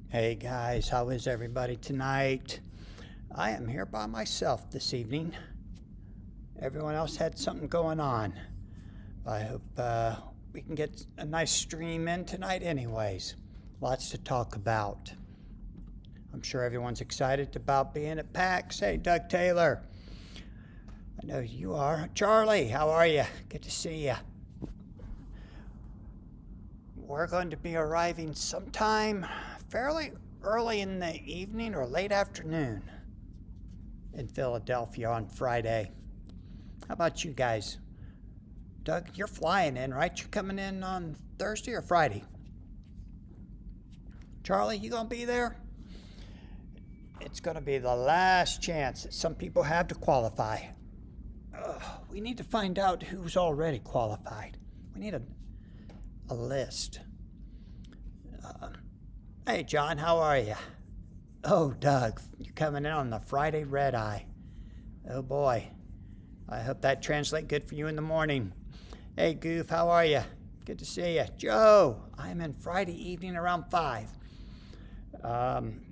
Hey guys, how is everybody tonight? I am here by myself this evening. Everyone else had something going on. I hope we can get a nice stream in tonight anyways. Lots to talk about. I'm sure everyone's excited about being at PAX. Hey, Doug Taylor. I know you are. Charlie, how are you? Good to see you. We're going to be arriving sometime fairly early in the evening or late afternoon in Philadelphia on Friday. How about you guys? Doug, you're flying in, right? You're coming in on Thursday or Friday? Charlie, you gonna be there? It's gonna be the last chance that some people have to qualify. We need to find out who's already qualified. We need a list. Hey, John, how are you? Oh, Doug, you're coming in on the Friday red eye. Oh, boy. I hope that translates good for you in the morning. Hey, Goof, how are you? Good to see you. Joe, I'm in Friday evening around 5.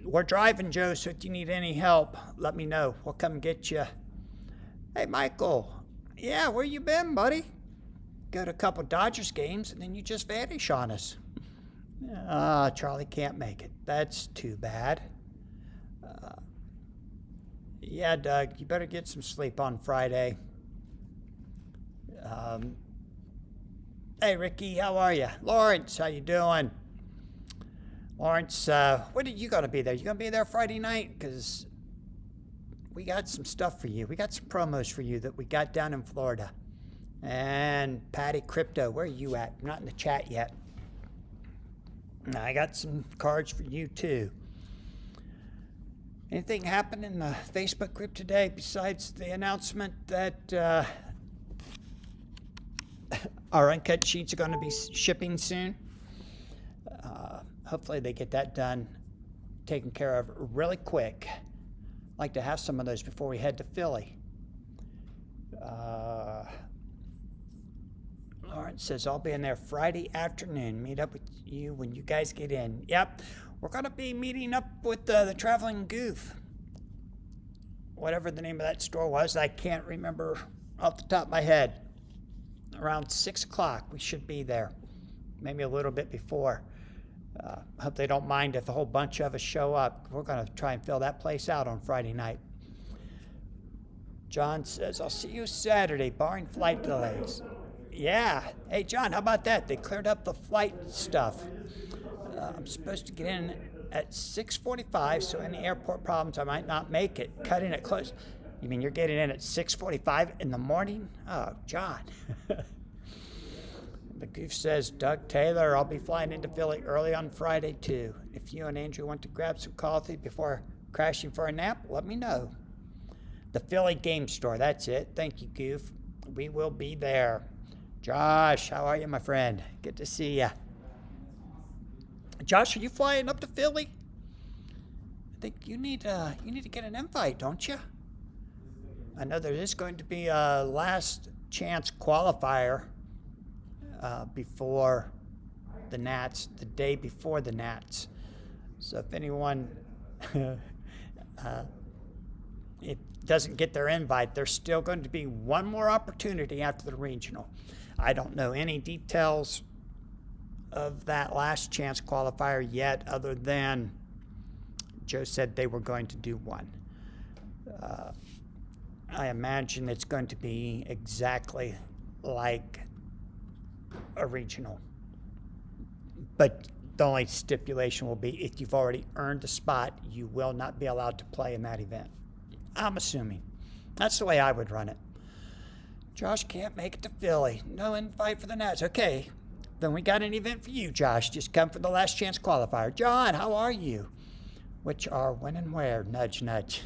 We're driving, Joe, so if you need any help, let me know. We'll come get you. Hey, Michael. Yeah, where you been, buddy? Go to a couple Dodgers games, and then you just vanish on us. Charlie can't make it. That's too bad. Yeah, Doug, you better get some sleep on Friday. Hey, Ricky, how are you? Lawrence, how you doing? Lawrence, when are you going to be there? You going to be there Friday night? Because we got some stuff for you. We got some promos for you that we got down in Florida. And Patty Crypto, where are you at? You're not in the chat yet. I got some cards for you too. Anything happen in the Facebook group today besides the announcement that our uncut sheets are going to be shipping soon? Hopefully they get that done, taken care of really quick. I'd like to have some of those before we head to Philly. Lawrence says, I'll be in there Friday afternoon. Meet up with you when you guys get in. Yep, we're going to be meeting up with the Traveling Goof. Whatever the name of that store was, I can't remember off the top of my head. Around 6 o'clock, we should be there. Maybe a little bit before. Hope they don't mind if a whole bunch of us show up. We're going to try and fill that place out on Friday night. John says, I'll see you Saturday, barring flight delays. Yeah. Hey, John, how about that? They cleared up the flight stuff. I'm supposed to get in at 6:45, so any airport problems, I might not make it. Cutting it close. You mean you're getting in at 6:45 in the morning? Oh, John. The Goof says, Doug Taylor, I'll be flying into Philly early on Friday, too. If you and Andrew want to grab some coffee before crashing for a nap, let me know. The Philly Game Store, that's it. Thank you, Goof. We will be there. Josh, how are you, my friend? Good to see you. Josh, are you flying up to Philly? I think you need to get an invite, don't you? I know there is going to be a last chance qualifier before the Nats, the day before the Nats. So if anyone it doesn't get their invite, there's still going to be one more opportunity after the regional. I don't know any details of that last chance qualifier yet, other than Joe said they were going to do one. I imagine it's going to be exactly like a regional. But the only stipulation will be if you've already earned a spot, you will not be allowed to play in that event. I'm assuming. That's the way I would run it. Josh can't make it to Philly. No invite for the Nats. Okay, then we got an event for you, Josh. Just come for the last chance qualifier. John, how are you? Which are when and where? Nudge, nudge.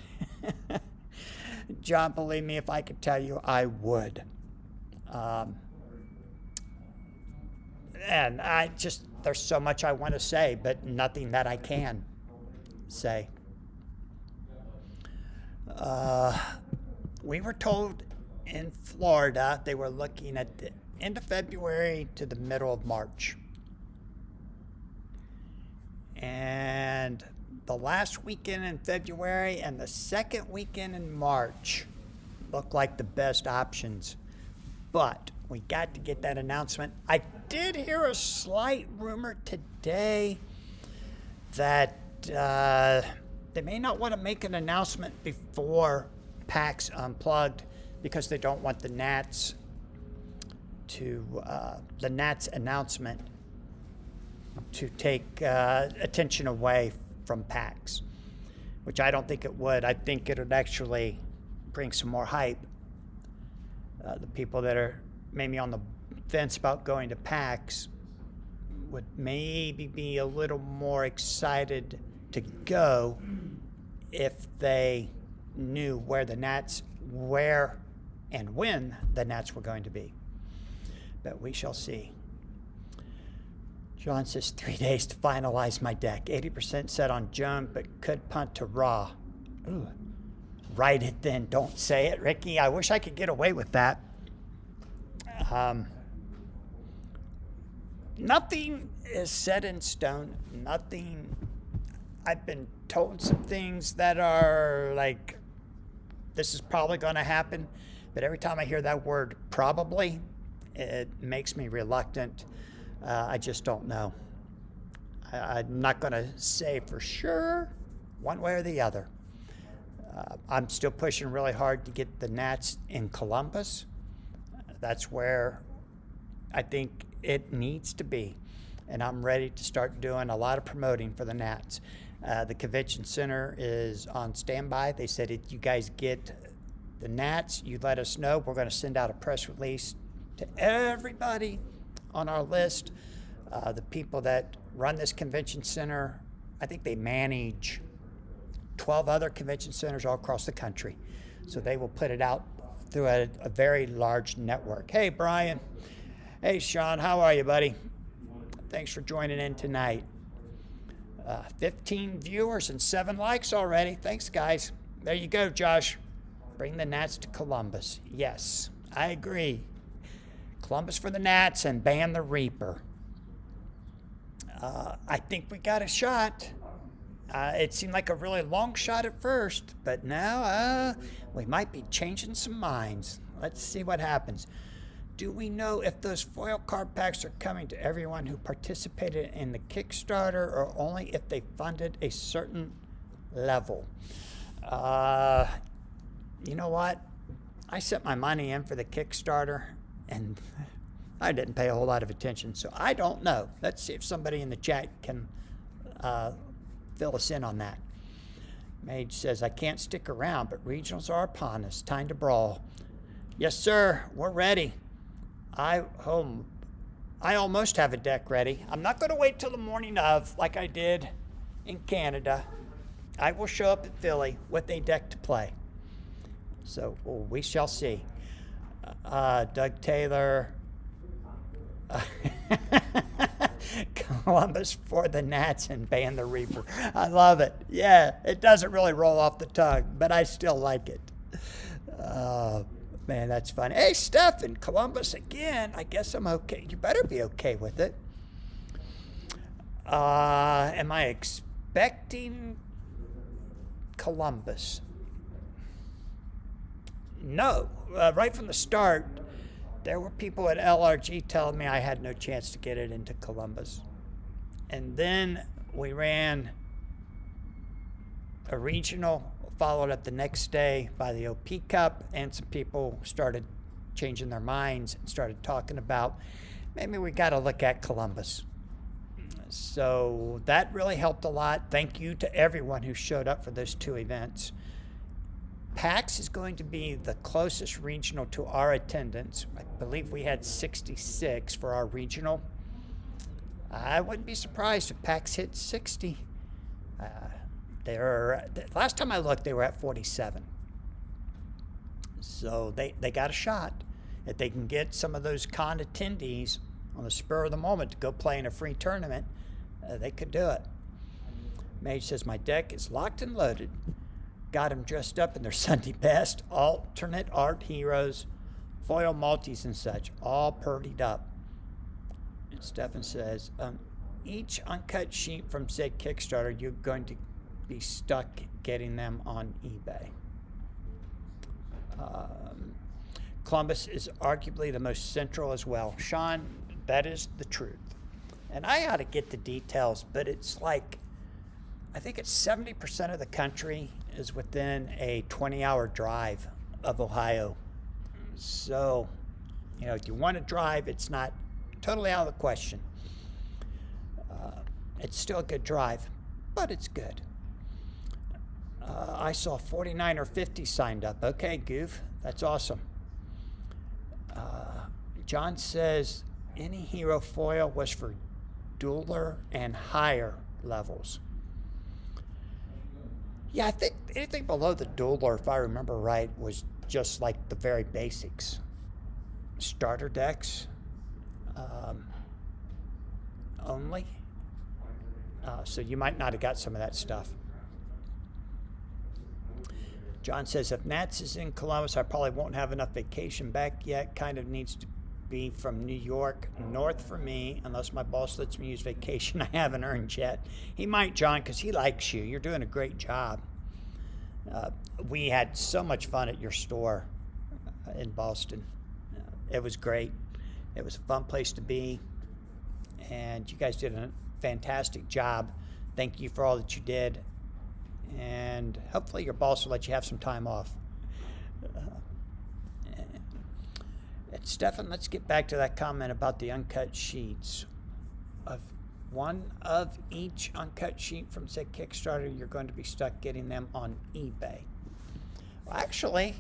John, believe me, if I could tell you, I would. And there's so much I want to say, but nothing that I can say. We were told in Florida they were looking at the end of February to the middle of March. And the last weekend in February and the second weekend in March look like the best options. But we got to get that announcement. I did hear a slight rumor today that they may not want to make an announcement before Pax Unplugged because they don't want the Nats announcement to take attention away from PAX, which I don't think it would. I think it would actually bring some more hype. The people that are maybe on the fence about going to PAX would maybe be a little more excited to go if they knew where and when the Nats were going to be. But we shall see. John says 3 days to finalize my deck. 80% set on Joan, but could punt to Raw. Ooh. Write it then. Don't say it, Ricky. I wish I could get away with that. Nothing is set in stone. Nothing. I've been told some things that are like, this is probably going to happen. But every time I hear that word probably, it makes me reluctant. I just don't know. I'm not going to say for sure one way or the other. I'm still pushing really hard to get the Nats in Columbus. That's where I think it needs to be. And I'm ready to start doing a lot of promoting for the Nats. The convention center is on standby. They said, if you guys get the Nats, you let us know. We're going to send out a press release to everybody on our list. The people that run this convention center, I think they manage 12 other convention centers all across the country. So they will put it out through a very large network. Hey, Brian. Hey, Sean. How are you, buddy? Thanks for joining in tonight. 15 viewers and 7 likes already. Thanks, guys. There you go, Josh. Bring the Nats to Columbus. Yes, I agree. Columbus for the Nats and ban the Reaper. I think we got a shot. It seemed like a really long shot at first, but now we might be changing some minds. Let's see what happens. Do we know if those foil card packs are coming to everyone who participated in the Kickstarter or only if they funded a certain level? You know what? I set my money in for the Kickstarter and I didn't pay a whole lot of attention, so I don't know. Let's see if somebody in the chat can fill us in on that. Mage says, I can't stick around, but regionals are upon us. Time to brawl. Yes, sir. We're ready. I almost have a deck ready. I'm not going to wait till the morning of, like I did in Canada. I will show up at Philly with a deck to play. So we shall see. Doug Taylor. Columbus for the Nats and ban the Reaper. I love it. Yeah, it doesn't really roll off the tongue, but I still like it. Man, that's fun. Hey, Steph in Columbus again. I guess I'm okay. You better be okay with it. Am I expecting Columbus? No. Right from the start, there were people at LRG telling me I had no chance to get it into Columbus. And then we ran a regional, followed up the next day by the OP Cup, and some people started changing their minds and started talking about maybe we got to look at Columbus. So that really helped a lot. Thank you to everyone who showed up for those 2 events. PAX is going to be the closest regional to our attendance. I believe we had 66 for our regional. I wouldn't be surprised if PAX hit 60. Last time I looked, they were at 47. So they got a shot. If they can get some of those con attendees on the spur of the moment to go play in a free tournament, they could do it. Mage says, my deck is locked and loaded. Got them dressed up in their Sunday best, alternate art heroes, foil multis and such, all purdied up. And Stefan says, each uncut sheet from said Kickstarter, you're going to be stuck getting them on eBay. Columbus is arguably the most central as well. Sean, that is the truth. And I ought to get the details, but it's like, I think it's 70% of the country is within a 20-hour drive of Ohio. So, if you want to drive, it's not totally out of the question. It's still a good drive, but it's good. I saw 49 or 50 signed up. Okay, Goof, that's awesome. John says any hero foil was for dueler and higher levels. Yeah, I think anything below the dueler, if I remember right, was just like the very basics. Starter decks only. So you might not have got some of that stuff. John says, if Nats is in Columbus, I probably won't have enough vacation back yet. Kind of needs to be from New York north for me, unless my boss lets me use vacation I haven't earned yet. He might, John, because he likes you. You're doing a great job. We had so much fun at your store in Boston. It was great. It was a fun place to be, and you guys did a fantastic job. Thank you for all that you did, and hopefully your boss will let you have some time off. Stefan, let's get back to that comment about the uncut sheets. Of one of each uncut sheet from, say, Kickstarter, you're going to be stuck getting them on eBay. Well, actually,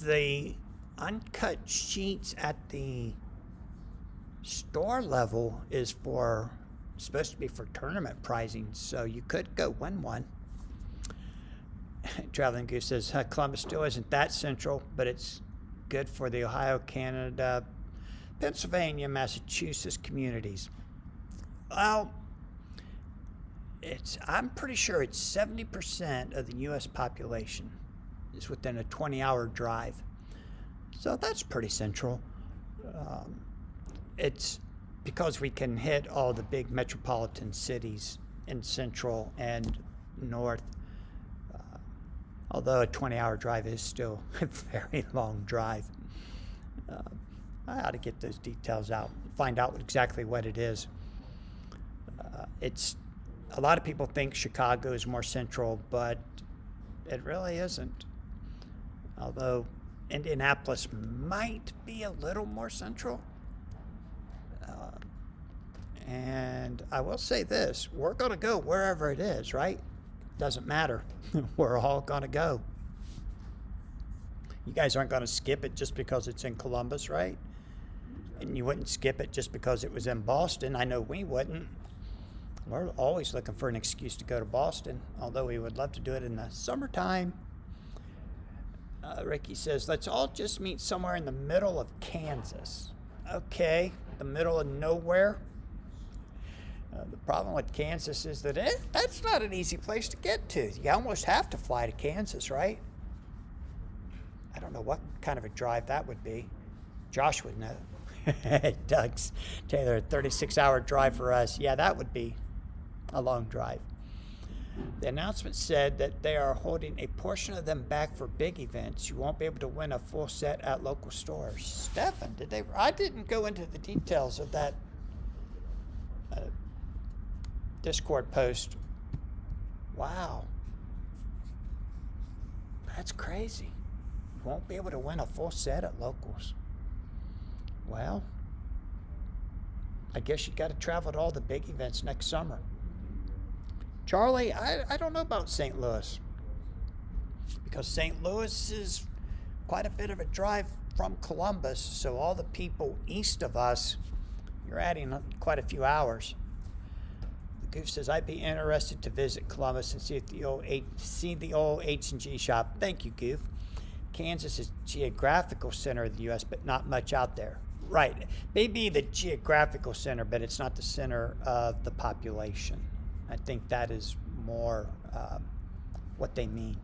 the uncut sheets at the store level is supposed to be for tournament prizing, so you could go win one. Traveling Goose says Columbus still isn't that central, but it's good for the Ohio, Canada, Pennsylvania, Massachusetts communities. Well, I'm pretty sure it's 70% of the U.S. population is within a 20-hour drive. So that's pretty central. It's because we can hit all the big metropolitan cities in central and north. Although a 20-hour drive is still a very long drive. I ought to get those details out, find out exactly what it is. It's a lot of people think Chicago is more central, but it really isn't. Although Indianapolis might be a little more central. And I will say this, we're going to go wherever it is, right? Doesn't matter. We're all going to go. You guys aren't going to skip it just because it's in Columbus, right? And you wouldn't skip it just because it was in Boston. I know we wouldn't. We're always looking for an excuse to go to Boston, although we would love to do it in the summertime. Ricky says, let's all just meet somewhere in the middle of Kansas. Okay, the middle of nowhere. The problem with Kansas is that that's not an easy place to get to. You almost have to fly to Kansas, right? I don't know what kind of a drive that would be. Josh would know. Doug's Taylor, a 36-hour drive for us. Yeah, that would be a long drive. The announcement said that they are holding a portion of them back for big events. You won't be able to win a full set at local stores. Stefan, I didn't go into the details of that Discord post. Wow. That's crazy. You won't be able to win a full set at locals. Well, I guess you got to travel to all the big events next summer. Charlie, I don't know about St. Louis, because St. Louis is quite a bit of a drive from Columbus, so all the people east of us, you're adding quite a few hours. The Goof says, I'd be interested to visit Columbus and see the old H&G shop. Thank you, Goof. Kansas is geographical center of the U.S., but not much out there. Right. Maybe the geographical center, but it's not the center of the population. I think that is more what they mean.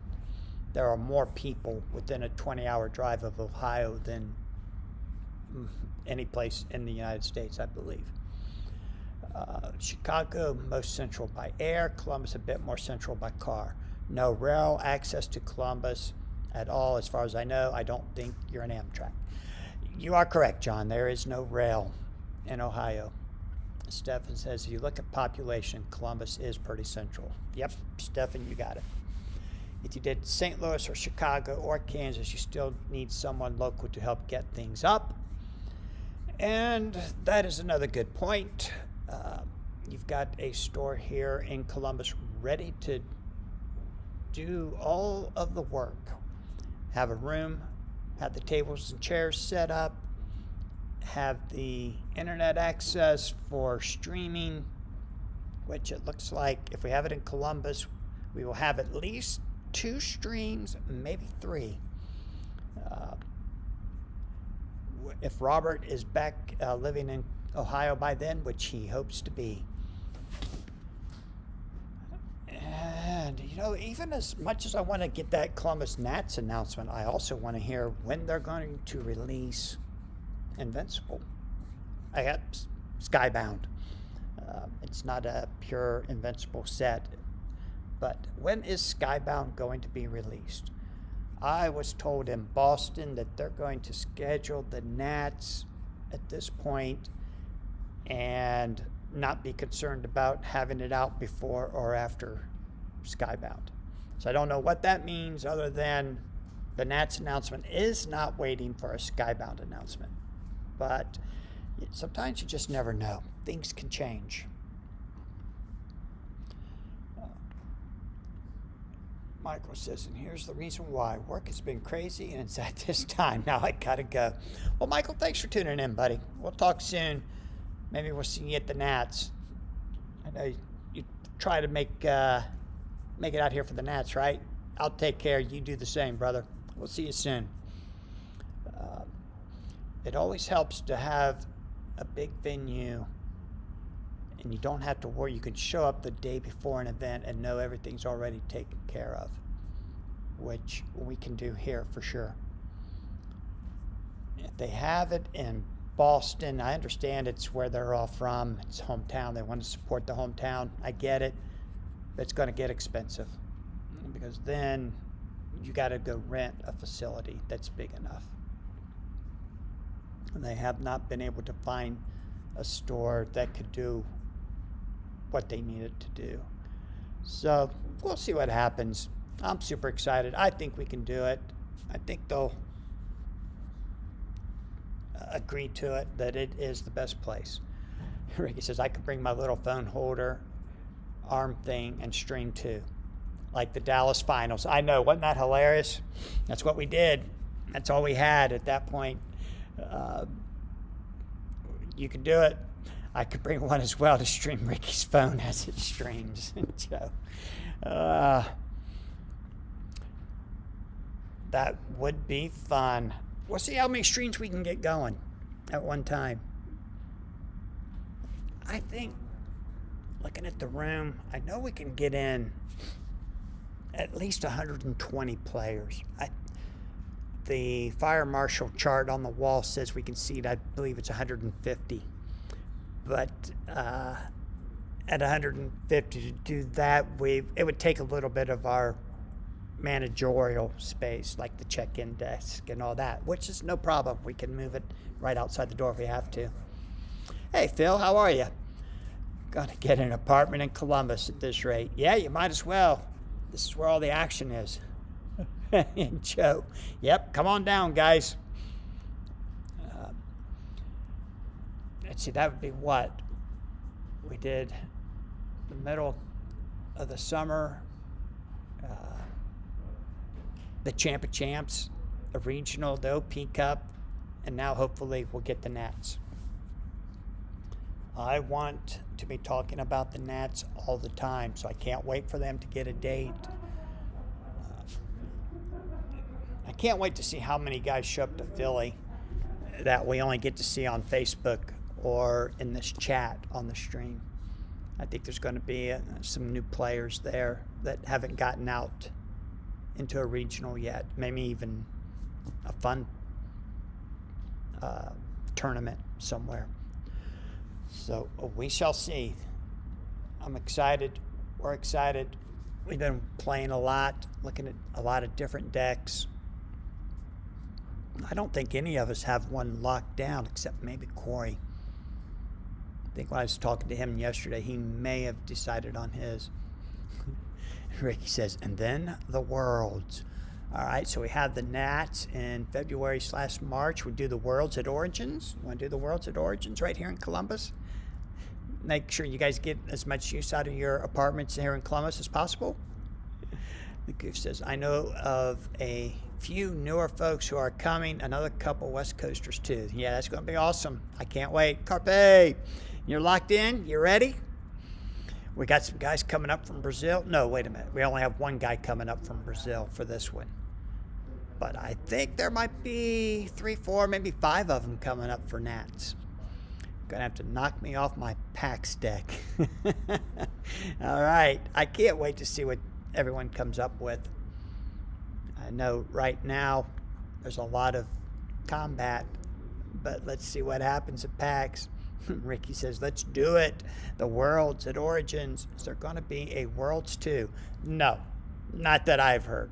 There are more people within a 20-hour drive of Ohio than any place in the United States, I believe. Chicago, most central by air. Columbus, a bit more central by car. No rail access to Columbus at all, as far as I know. I don't think you're an Amtrak. You are correct, John. There is no rail in Ohio. Stefan says, if you look at population, Columbus is pretty central. Yep, Stefan, you got it. If you did St. Louis or Chicago or Kansas, you still need someone local to help get things up. And that is another good point. You've got a store here in Columbus ready to do all of the work. Have a room, have the tables and chairs set up, have the internet access for streaming, which it looks like if we have it in Columbus, we will have at least 2 streams, maybe 3. If Robert is back living in Ohio by then, which he hopes to be. And, you know, even as much as I want to get that Columbus Nats announcement, I also want to hear when they're going to release Invincible. I got Skybound. It's not a pure Invincible set, but when is Skybound going to be released? I was told in Boston that they're going to schedule the Nats at this point and not be concerned about having it out before or after Skybound. So I don't know what that means, other than the Nats announcement is not waiting for a Skybound announcement. But sometimes you just never know. Things can change. Michael says, and here's the reason why. Work has been crazy, and it's at this time. Now I gotta go. Well, Michael, thanks for tuning in, buddy. We'll talk soon. Maybe we'll see you at the Nats. I know you try to make it out here for the Nats, right? I'll take care. You do the same, brother. We'll see you soon. It always helps to have a big venue, and you don't have to worry. You can show up the day before an event and know everything's already taken care of, which we can do here for sure. If they have it in Boston, I understand it's where they're all from. It's hometown. They want to support the hometown. I get it. But it's going to get expensive, because then you got to go rent a facility that's big enough. And they have not been able to find a store that could do what they needed to do. So we'll see what happens. I'm super excited. I think we can do it. I think they'll agree to it, that it is the best place. Ricky says, I could bring my little phone holder, arm thing, and stream too, like the Dallas finals. I know, wasn't that hilarious? That's what we did. That's all we had at that point. You can do it. I could bring one as well to stream Ricky's phone as it streams. So, that would be fun. We'll see how many streams we can get going at one time. I think, looking at the room, I know we can get in at least 120 players. The fire marshal chart on the wall says we can seat, I believe it's 150. But at 150 to do that, it would take a little bit of our managerial space, like the check-in desk and all that, which is no problem. We can move it right outside the door if we have to. Hey, Phil, how are you? Gonna get an apartment in Columbus at this rate. Yeah, you might as well. This is where all the action is. And Joe, yep, come on down, guys. Let's see, that would be what? We did the middle of the summer, the Champ of Champs, the regional, the OP Cup, and now hopefully we'll get the Nats. I want to be talking about the Nats all the time, so I can't wait for them to get a date. I can't wait to see how many guys show up to Philly that we only get to see on Facebook or in this chat on the stream. I think there's going to be some new players there that haven't gotten out into a regional yet, maybe even a fun tournament somewhere. So we shall see. I'm excited. We're excited. We've been playing a lot, looking at a lot of different decks. I don't think any of us have one locked down except maybe Corey. I think when I was talking to him yesterday, he may have decided on his. Ricky says, and then the Worlds. All right, so we have the Nats in February/March. We do the Worlds at Origins. You want to do the Worlds at Origins right here in Columbus? Make sure you guys get as much use out of your apartments here in Columbus as possible. The Goof says, I know of a few newer folks who are coming, another couple West Coasters too. Yeah, that's going to be awesome. I can't wait. Carpe, you're locked in? You ready? We got some guys coming up from Brazil. No, wait a minute. We only have one guy coming up from Brazil for this one. But I think there might be 3, 4, maybe 5 of them coming up for Nats. Gonna have to knock me off my Pax deck. All right. I can't wait to see what everyone comes up with. I know right now there's a lot of combat, but let's see what happens at PAX. Ricky says, let's do it. The Worlds at Origins. Is there going to be a Worlds 2? No, not that I've heard.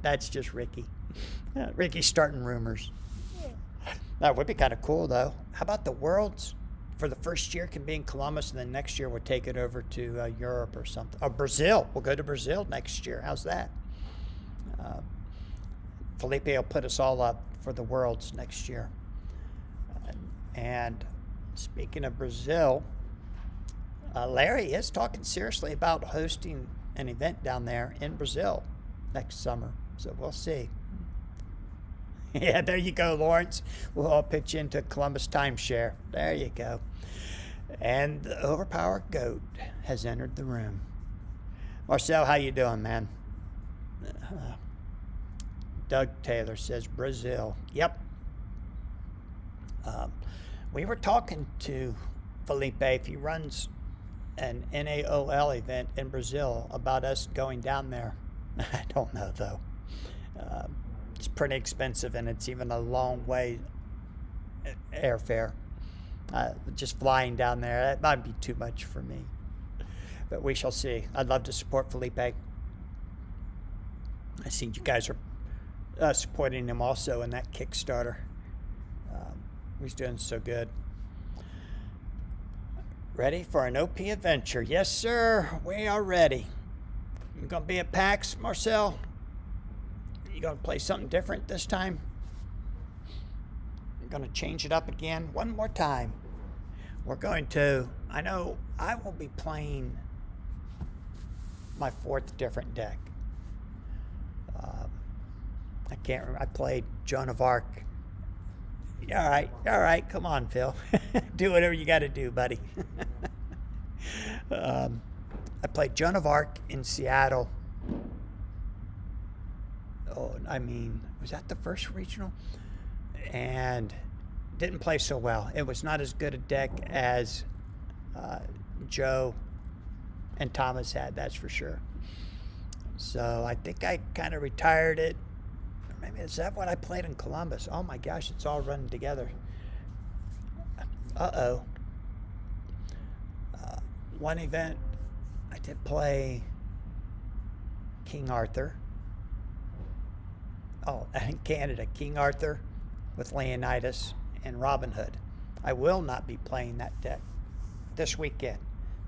That's just Ricky. Ricky's starting rumors. That would be kind of cool, though. How about the Worlds for the first year can be in Columbus, and then next year we'll take it over to Europe or something. Or Brazil. We'll go to Brazil next year. How's that? Felipe will put us all up for the Worlds next year. And speaking of Brazil, Larry is talking seriously about hosting an event down there in Brazil next summer. So we'll see. Yeah, there you go, Lawrence. We'll all pitch into Columbus timeshare. There you go. And the overpowered goat has entered the room. Marcel, how you doing, man? Doug Taylor says Brazil. Yep. We were talking to Felipe, if he runs an NAOL event in Brazil, about us going down there. I don't know, though. It's pretty expensive, and it's even a long way airfare. Just flying down there, that might be too much for me. But we shall see. I'd love to support Felipe. I see you guys are supporting him also in that Kickstarter. He's doing so good. Ready for an OP adventure? Yes, sir. We are ready. You going to be at PAX, Marcel? You going to play something different this time? You're going to change it up again one more time. We're going to, I know I will be playing my 4th different deck. I can't remember. I played Joan of Arc. All right. Come on, Phil. Do whatever you got to do, buddy. I played Joan of Arc in Seattle. Oh, I mean, was that the first regional? And didn't play so well. It was not as good a deck as Joe and Thomas had, that's for sure. So I think I kind of retired it. Maybe is that what I played in Columbus? Oh my gosh, it's all running together. Uh-oh. One event, I did play King Arthur. Oh, in Canada, King Arthur with Leonidas and Robin Hood. I will not be playing that deck this weekend.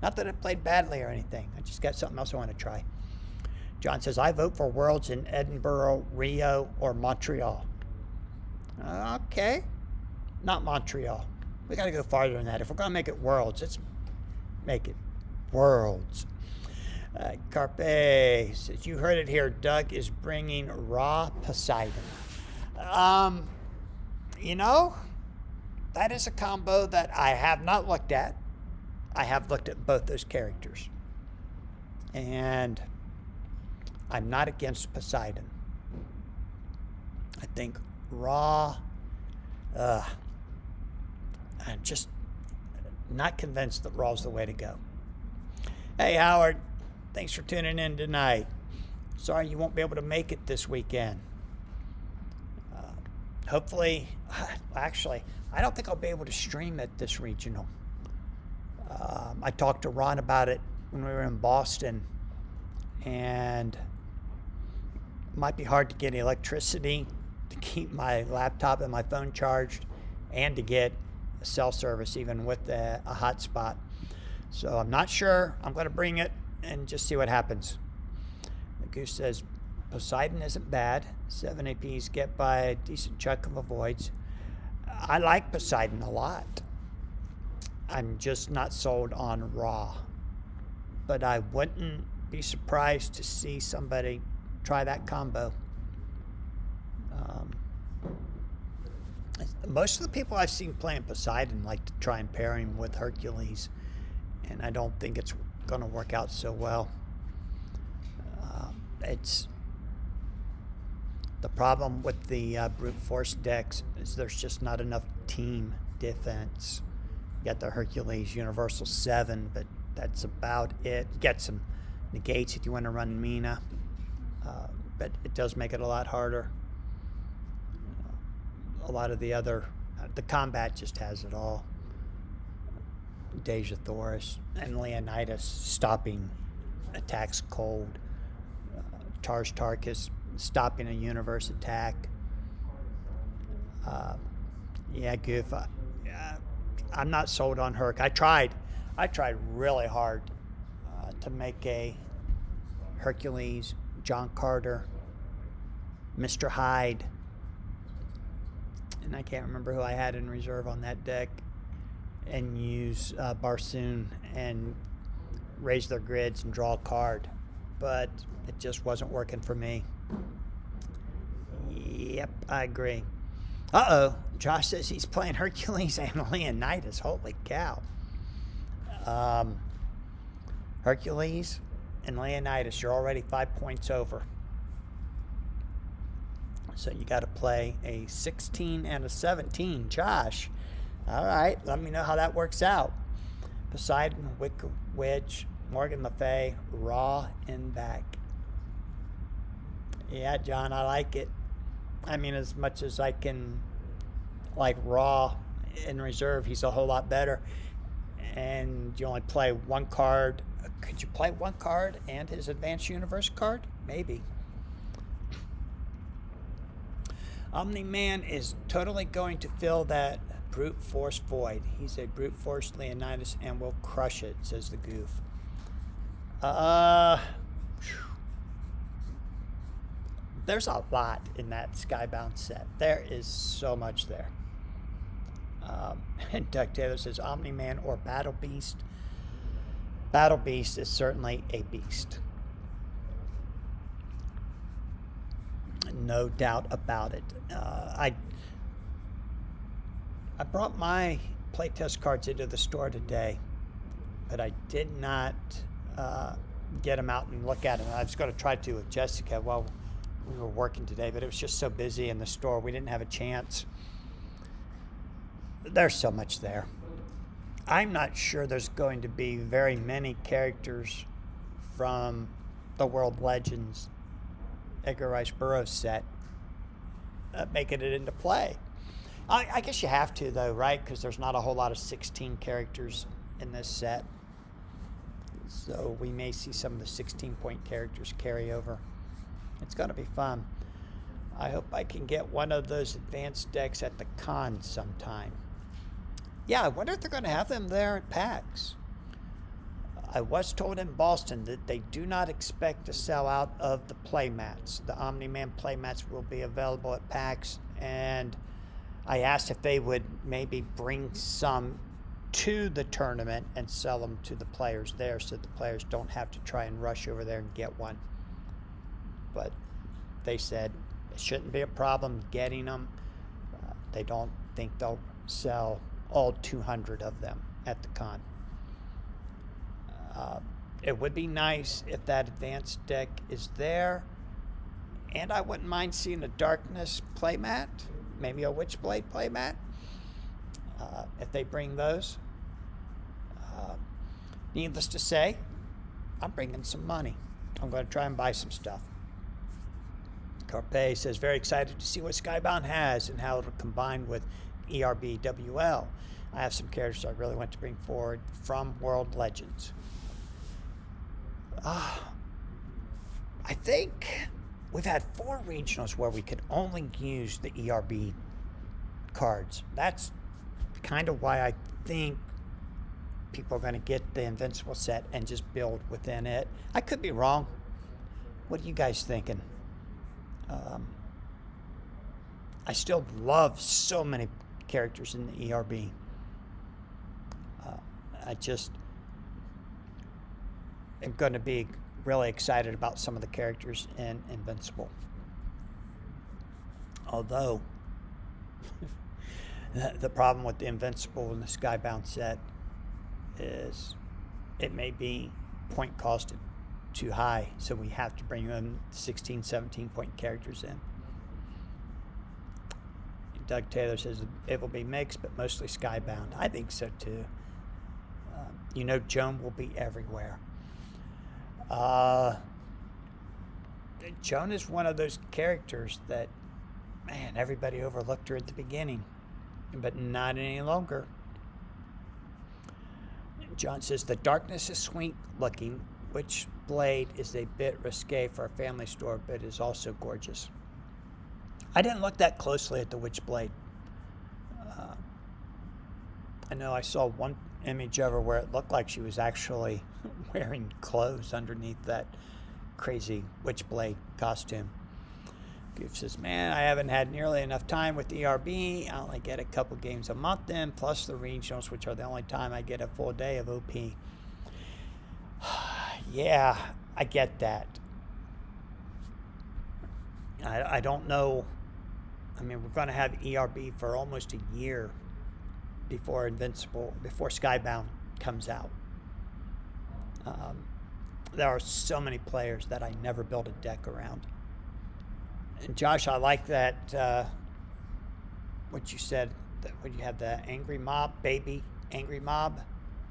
Not that I played badly or anything. I just got something else I want to try. John says, I vote for Worlds in Edinburgh, Rio, or Montreal. Okay. Not Montreal. We got to go farther than that. If we're going to make it Worlds, let's make it Worlds. Carpe says, you heard it here. Doug is bringing Raw Poseidon. You know, that is a combo that I have not looked at. I have looked at both those characters. And I'm not against Poseidon. I think Raw, I'm just not convinced that Raw's the way to go. Hey, Howard, thanks for tuning in tonight. Sorry you won't be able to make it this weekend. Hopefully, actually, I don't think I'll be able to stream at this regional. I talked to Ron about it when we were in Boston, and it might be hard to get electricity to keep my laptop and my phone charged and to get cell service even with a hotspot. So I'm not sure. I'm going to bring it and just see what happens. The Goose says Poseidon isn't bad. 7 APs get by a decent chunk of avoids. I like Poseidon a lot. I'm just not sold on Raw. But I wouldn't be surprised to see somebody try that combo. Most of the people I've seen playing Poseidon like to try and pair him with Hercules, and I don't think it's going to work out so well. It's the problem with the brute force decks is there's just not enough team defense. You got the Hercules Universal 7, but that's about it. You got some negates if you want to run Mina, but it does make it a lot harder. A lot of the other, the combat just has it all. Deja Thoris and Leonidas stopping attacks cold. Tars Tarkus stopping a universe attack. Yeah, Goof. I'm not sold on Herc. I tried really hard to make a Hercules, John Carter, Mr. Hyde, and I can't remember who I had in reserve on that deck, and use Barsoon and raise their grids and draw a card. But it just wasn't working for me. Yep, I agree. Uh-oh, Josh says he's playing Hercules and Leonidas. Holy cow. Hercules and Leonidas, you're already 5 points over. So you got to play a 16 and a 17. Josh, all right, let me know how that works out. Poseidon, Wicked Witch, Morgan Le Fay, Raw, and back. Yeah, John, I like it. I mean, as much as I can like Raw in reserve, he's a whole lot better. And you only play one card. Could you play one card and his Advanced Universe card? Maybe. Omni-Man is totally going to fill that brute force void. He's a brute force Leonidas and will crush it, says the Goof. There's a lot in that Skybound set. There is so much there. And Doug Taylor says Omni-Man or Battle Beast. Battle Beast is certainly a beast. No doubt about it. I brought my playtest cards into the store today, but I did not get them out and look at them. I was going to try to with Jessica while we were working today, but it was just so busy in the store. We didn't have a chance. There's so much there. I'm not sure there's going to be very many characters from the World Legends Edgar Rice Burroughs set making it into play. I guess you have to, though, right? Because there's not a whole lot of 16 characters in this set. So we may see some of the 16-point characters carry over. It's going to be fun. I hope I can get one of those advanced decks at the con sometime. Yeah, I wonder if they're going to have them there at PAX. I was told in Boston that they do not expect to sell out of the playmats. The Omni-Man playmats will be available at PAX, and I asked if they would maybe bring some to the tournament and sell them to the players there so the players don't have to try and rush over there and get one. But they said it shouldn't be a problem getting them. They don't think they'll sell all 200 of them at the con. It would be nice if that advanced deck is there, and I wouldn't mind seeing a Darkness playmat, maybe a Witchblade playmat, if they bring those. Needless to say, I'm bringing some money. I'm going to try and buy some stuff. Carpe says, very excited to see what Skybound has and how it'll combine with ERBWL. I have some characters I really want to bring forward from World Legends. I think we've had 4 regionals where we could only use the ERB cards. That's kind of why I think people are going to get the Invincible set and just build within it. I could be wrong. What are you guys thinking? I still love so many characters in the ERB. I just am going to be really excited about some of the characters in Invincible. Although, the problem with the Invincible and the Skybound set is it may be point costed too high, so we have to bring in 16, 17 point characters in. Doug Taylor says it will be mixed, but mostly Skybound. I think so too. Joan will be everywhere. Joan is one of those characters that, man, everybody overlooked her at the beginning, but not any longer. John says the darkness is sweet looking. Which blade is a bit risque for a family store, but is also gorgeous. I didn't look that closely at the Witchblade. I know I saw one image of her where it looked like she was actually wearing clothes underneath that crazy Witchblade costume. Goof says, man, I haven't had nearly enough time with ERB. I only get a couple games a month in, plus the regionals, which are the only time I get a full day of OP. Yeah, I get that. I don't know. I mean, we're going to have ERB for almost a year before Skybound comes out. There are so many players that I never build a deck around. And Josh, I like that, what you said, that when you have the angry mob, baby angry mob,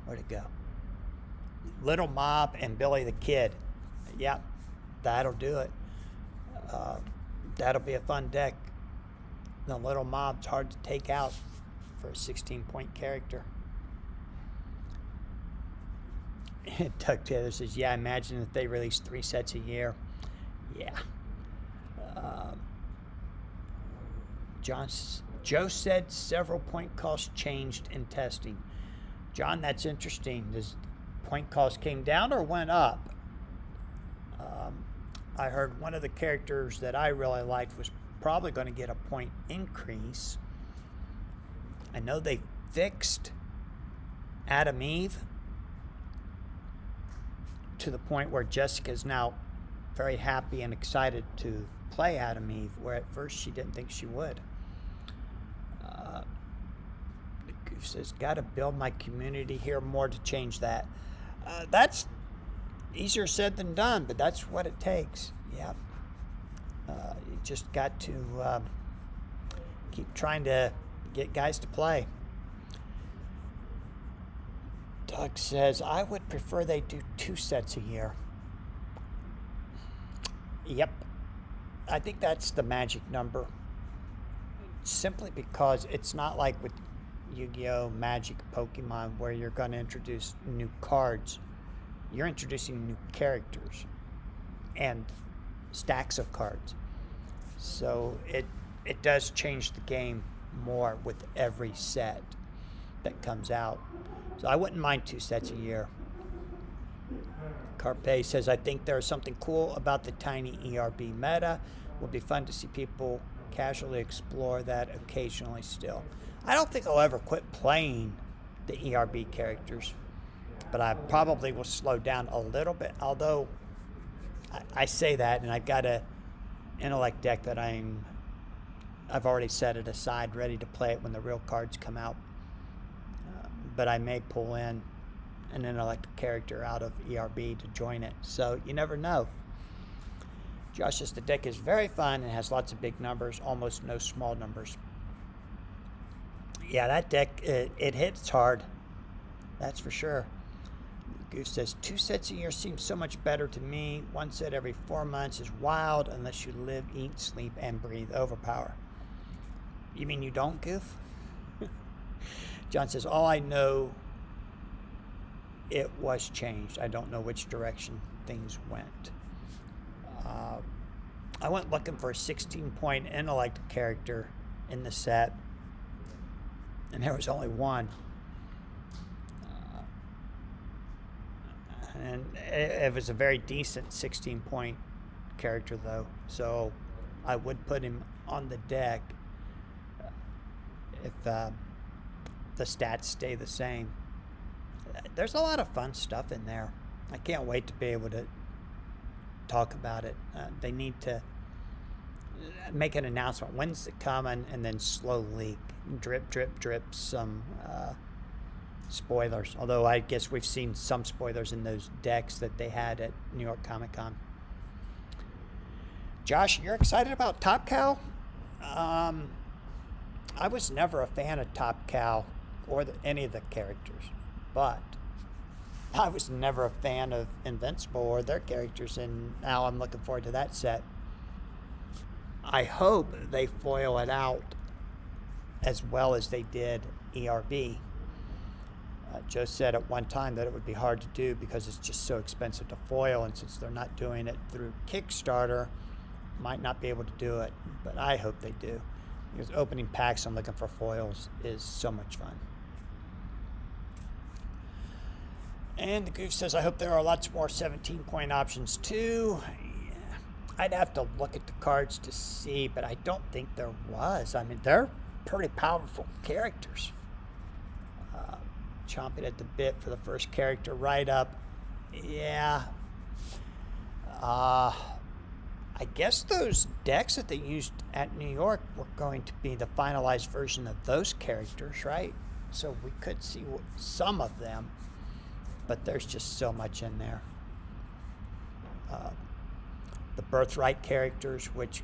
where'd it go? Little Mob and Billy the Kid. Yep, that'll do it. That'll be a fun deck. The Little Mob's hard to take out for a 16-point character. Doug Taylor says, yeah, imagine if they released 3 sets a year. Yeah. Joe said several point costs changed in testing. John, that's interesting. Does point cost came down or went up? I heard one of the characters that I really liked was probably going to get a point increase. I know they fixed Adam Eve to the point where Jessica's now very happy and excited to play Adam Eve, where at first she didn't think she would. Goof says, got to build my community here more to change that. That's easier said than done, but that's what it takes. Yeah. You just got to keep trying to get guys to play. Doug says, I would prefer they do 2 sets a year. Yep. I think that's the magic number. Simply because it's not like with Yu-Gi-Oh! Magic, Pokemon, where you're going to introduce new cards. You're introducing new characters and stacks of cards. So it does change the game more with every set that comes out. So I wouldn't mind 2 sets a year. Carpe says, I think there's something cool about the tiny ERB meta. It would be fun to see people casually explore that occasionally still. I don't think I'll ever quit playing the ERB characters, but I probably will slow down a little bit, although I say that, and I've got a intellect deck that I've already set it aside, ready to play it when the real cards come out. But I may pull in an intellect character out of ERB to join it, so you never know. Josh says the deck is very fun and has lots of big numbers, almost no small numbers. Yeah, that deck, it hits hard. That's for sure. Goose says 2 sets a year seems so much better to me. 1 set every 4 months is wild unless you live, eat, sleep, and breathe overpower. You mean you don't, Goof? John says, all I know, it was changed. I don't know which direction things went. I went looking for a 16-point intellect character in the set, and there was only one. And it was a very decent 16-point character, though, so I would put him on the deck if the stats stay the same. There's a lot of fun stuff in there. I can't wait to be able to talk about it. They need to make an announcement. When's it coming? And then slowly drip some spoilers. Although I guess we've seen some spoilers in those decks that they had at New York Comic Con. Josh, you're excited about Top Cow? I was never a fan of Top Cow or any of the characters, but I was never a fan of Invincible or their characters, and now I'm looking forward to that set. I hope they foil it out as well as they did ERB. Joe said at one time that it would be hard to do because it's just so expensive to foil, and since they're not doing it through Kickstarter, might not be able to do it, but I hope they do. Because opening packs and looking for foils is so much fun. And the Goof says, I hope there are lots more 17-point options too. Yeah, I'd have to look at the cards to see, but I don't think there was. I mean, they're pretty powerful characters. Chomping at the bit for the first character right up. Yeah. I guess those decks that they used at New York were going to be the finalized version of those characters, right? So we could see some of them, but there's just so much in there. The Birthright characters, which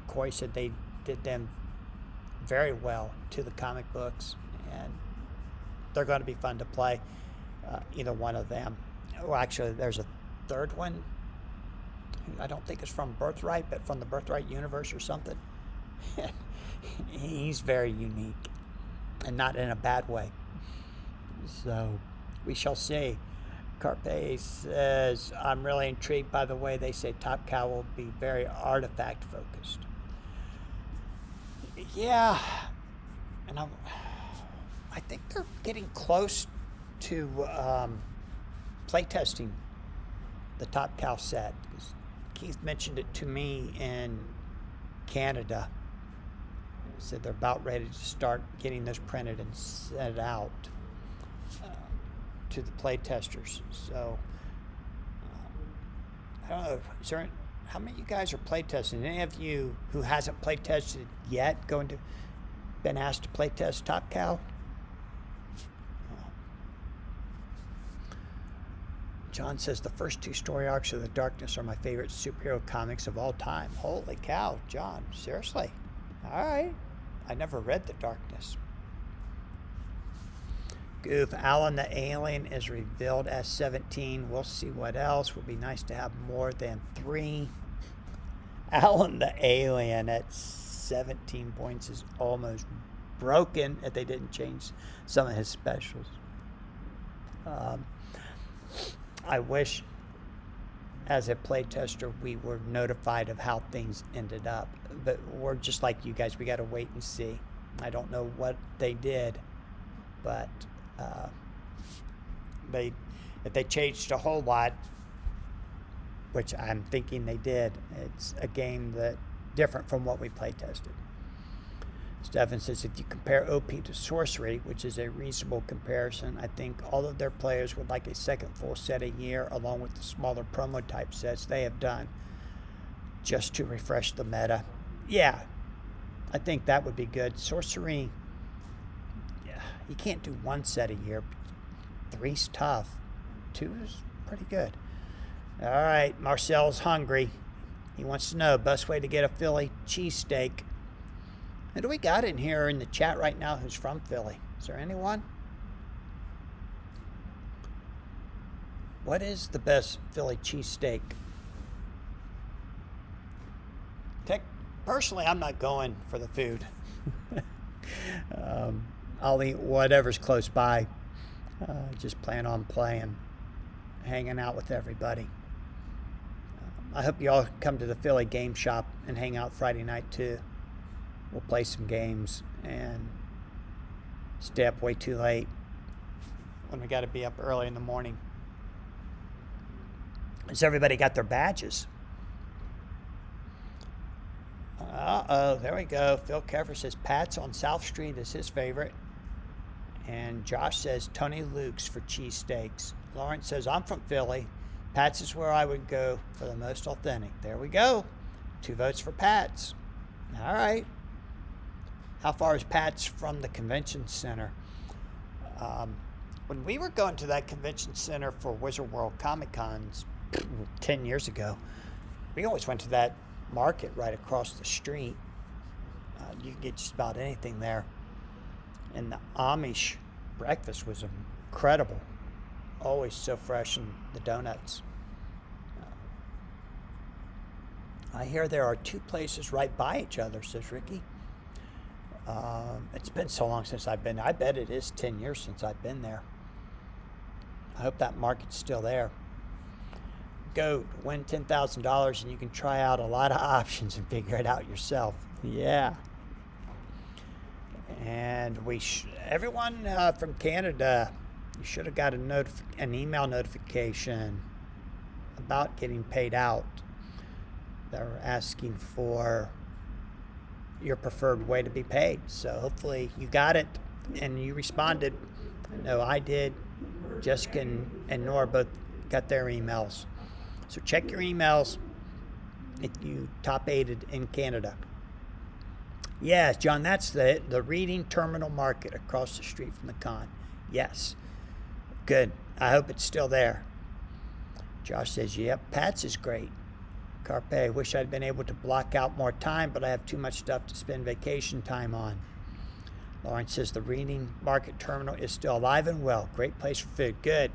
Coy said they did them very well to the comic books, and they're going to be fun to play, either one of them. Well, actually, there's a third one. I don't think it's from Birthright, but from the Birthright universe or something. He's very unique, and not in a bad way. So we shall see. Carpe says, I'm really intrigued by the way they say Top Cow will be very artifact focused. Yeah, and I think they're getting close to playtesting the Top Cow set. Keith mentioned it to me in Canada. He said they're about ready to start getting those printed and sent out to the playtesters. So I don't know. Is there, how many of you guys are playtesting? Any of you who hasn't playtested yet been asked to playtest Top Cow? John says the first two story arcs of The Darkness are my favorite superhero comics of all time. Holy cow, John, seriously? All right. I never read The Darkness. Goof, Alan the Alien is revealed as 17. We'll see what else. Would be nice to have more than 3. Alan the Alien at 17 points is almost broken if they didn't change some of his specials. I wish, as a playtester, we were notified of how things ended up. But we're just like you guys. We got to wait and see. I don't know what they did, but if they changed a whole lot, which I'm thinking they did, it's a game that different from what we playtested. Stefan says, if you compare OP to Sorcery, which is a reasonable comparison, I think all of their players would like a second full set a year, along with the smaller promo type sets they have done, just to refresh the meta. Yeah, I think that would be good. Sorcery, yeah, you can't do one set a year. 3's tough. 2 is pretty good. All right, Marcel's hungry. He wants to know, best way to get a Philly cheesesteak. Who do we got in here in the chat right now who's from Philly? Is there anyone? What is the best Philly cheesesteak? Personally, I'm not going for the food. I'll eat whatever's close by. Just plan on playing, hanging out with everybody. I hope you all come to the Philly Game Shop and hang out Friday night too. We'll play some games and stay up way too late when we got to be up early in the morning. Has everybody got their badges? Uh-oh, there we go. Phil Keffer says Pat's on South Street is his favorite. And Josh says Tony Luke's for cheesesteaks. Lawrence says, I'm from Philly. Pat's is where I would go for the most authentic. There we go. 2 votes for Pat's. All right. How far is Pat's from the convention center? When we were going to that convention center for Wizard World Comic Cons 10 years ago, we always went to that market right across the street. You could get just about anything there. And the Amish breakfast was incredible. Always so fresh, and the donuts. I hear there are 2 places right by each other, says Ricky. It's been so long since I've been. I bet it is 10 years since I've been there. I hope that market's still there. Go win $10,000 and you can try out a lot of options and figure it out yourself. Yeah. And everyone from Canada, you should have got an email notification about getting paid out. They're asking for your preferred way to be paid. So hopefully you got it and you responded. I know I did. Jessica and Nora both got their emails. So check your emails if you top aided in Canada. Yes, John, that's the Reading Terminal Market across the street from the con. Yes. Good. I hope it's still there. Josh says, yep, Pat's is great. Carpe, wish I'd been able to block out more time, but I have too much stuff to spend vacation time on. Lawrence says the Reading Market Terminal is still alive and well. Great place for food. Good.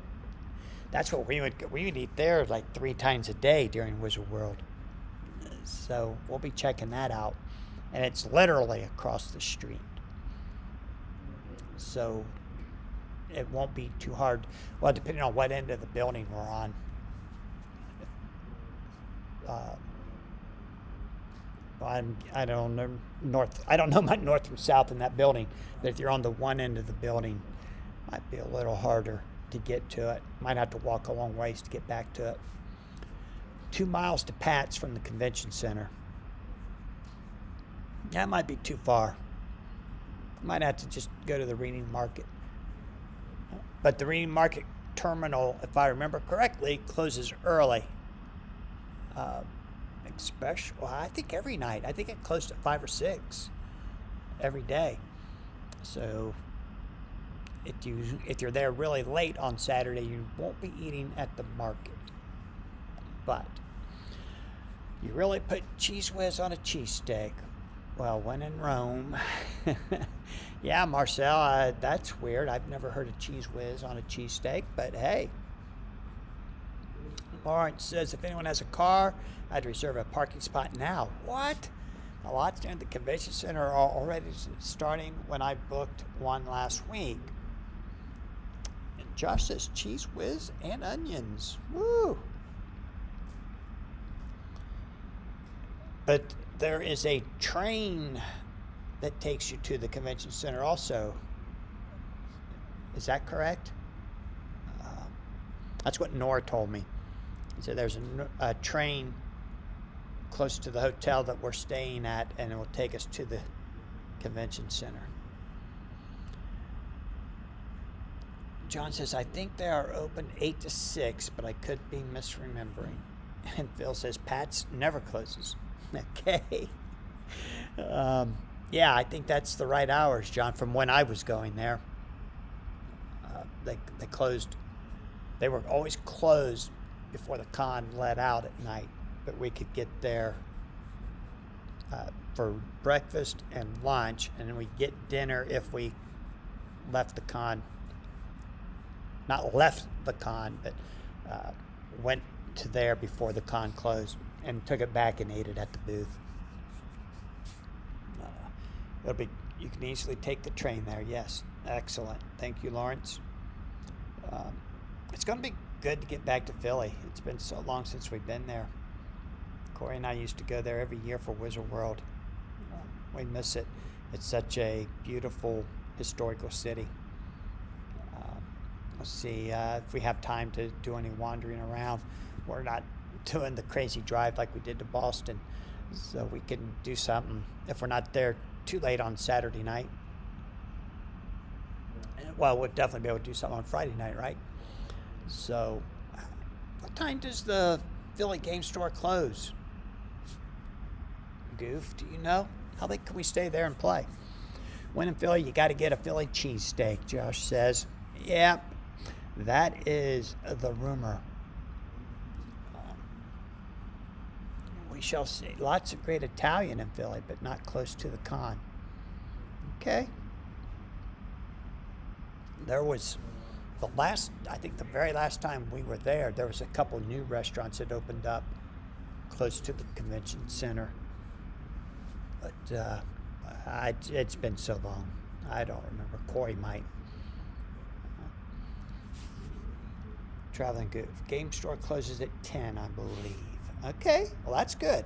That's what we would eat there like 3 times a day during Wizard World. So we'll be checking that out. And it's literally across the street. So it won't be too hard. Well, depending on what end of the building we're on. I don't know my north from south in that building, but if you're on the one end of the building, it might be a little harder to get to it. Might have to walk a long ways to get back to it. 2 miles to Pat's from the convention center. That might be too far. Might have to just go to the Reading Market. But the Reading Market Terminal, if I remember correctly, closes early. I think every night. I think it closed at 5 or 6 every day. So if you're there really late on Saturday, you won't be eating at the market. But you really put Cheese Whiz on a cheesesteak. Well, when in Rome. Yeah, Marcel, that's weird. I've never heard of Cheese Whiz on a cheesesteak, but hey. Lawrence says, if anyone has a car, I'd reserve a parking spot now. What? The lots down at the convention center are already starting when I booked one last week. And Josh says, Cheese Whiz and onions. Woo! But there is a train that takes you to the convention center also. Is that correct? That's what Nora told me. So there's a train close to the hotel that we're staying at, and it will take us to the convention center. John says, I think they are open 8 to 6, but I could be misremembering. And Phil says, Pat's never closes. Okay. Yeah, I think that's the right hours, John, from when I was going there. They closed. They were always closed before the con let out at night, but we could get there for breakfast and lunch, and then we get dinner if we left the con. Not left the con, but went to there before the con closed and took it back and ate it at the booth. You can easily take the train there, yes. Excellent. Thank you, Lawrence. Um, it's going to be good to get back to Philly. It's been so long since we've been there. Corey and I used to go there every year for Wizard World. We miss it. It's such a beautiful historical city. We'll see if we have time to do any wandering around. We're not doing the crazy drive like we did to Boston, so we can do something if we're not there too late on Saturday night. Well, we'll definitely be able to do something on Friday night, right? So, what time does the Philly game store close? Goof, do you know? How late can we stay there and play? When in Philly, you got to get a Philly cheesesteak, Josh says. Yeah, that is the rumor. We shall see. Lots of great Italian in Philly, but not close to the con. Okay. There was I think the very last time we were there was a couple new restaurants that opened up close to the convention center. But it's been so long. I don't remember. Corey might. Traveling good. Game store closes at 10, I believe. Okay, well that's good.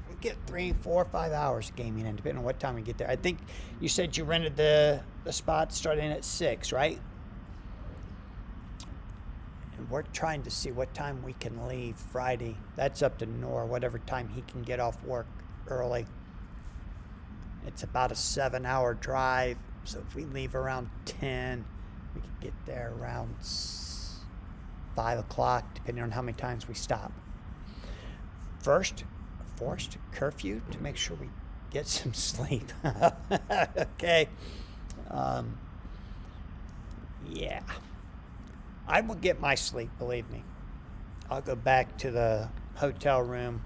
We get 3, 4, 5 hours gaming in, depending on what time we get there. I think you said you rented the spot starting at 6, right? And we're trying to see what time we can leave Friday. That's up to Noor, whatever time he can get off work early. It's about a 7-hour drive, so if we leave around 10, we can get there around 5 o'clock, depending on how many times we stop. First, forced curfew to make sure we get some sleep. Okay. Yeah. I will get my sleep, believe me. I'll go back to the hotel room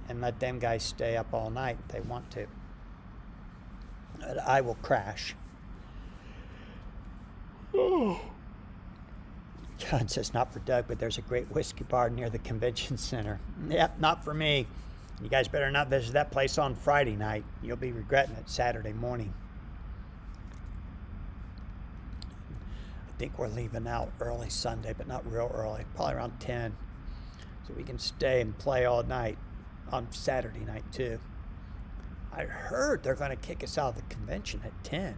and let them guys stay up all night if they want to. But I will crash. Oh. John says, not for Doug, but there's a great whiskey bar near the convention center. Yep, not for me. You guys better not visit that place on Friday night. You'll be regretting it Saturday morning. I think we're leaving out early Sunday, but not real early. Probably around 10. So we can stay and play all night on Saturday night, too. I heard they're going to kick us out of the convention at 10.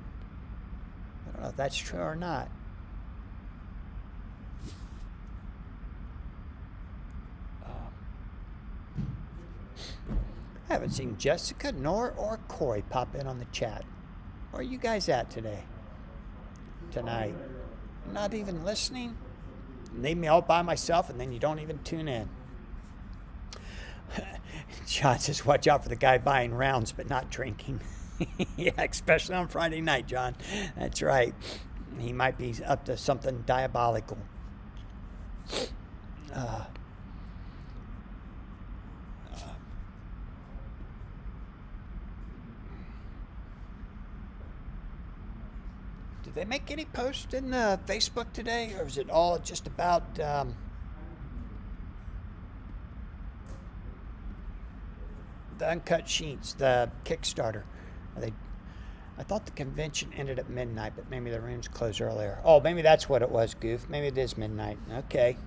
I don't know if that's true or not. I haven't seen Jessica, Nor, or Corey pop in on the chat. Where are you guys at tonight? Not even listening? Leave me all by myself and then you don't even tune in. John says, watch out for the guy buying rounds but not drinking. Yeah, especially on Friday night, John. That's right. He might be up to something diabolical. Did they make any posts in Facebook today, or is it all just about the uncut sheets, the Kickstarter? I thought the convention ended at midnight, but maybe the rooms close earlier. Oh, maybe that's what it was, Goof. Maybe it is midnight. Okay.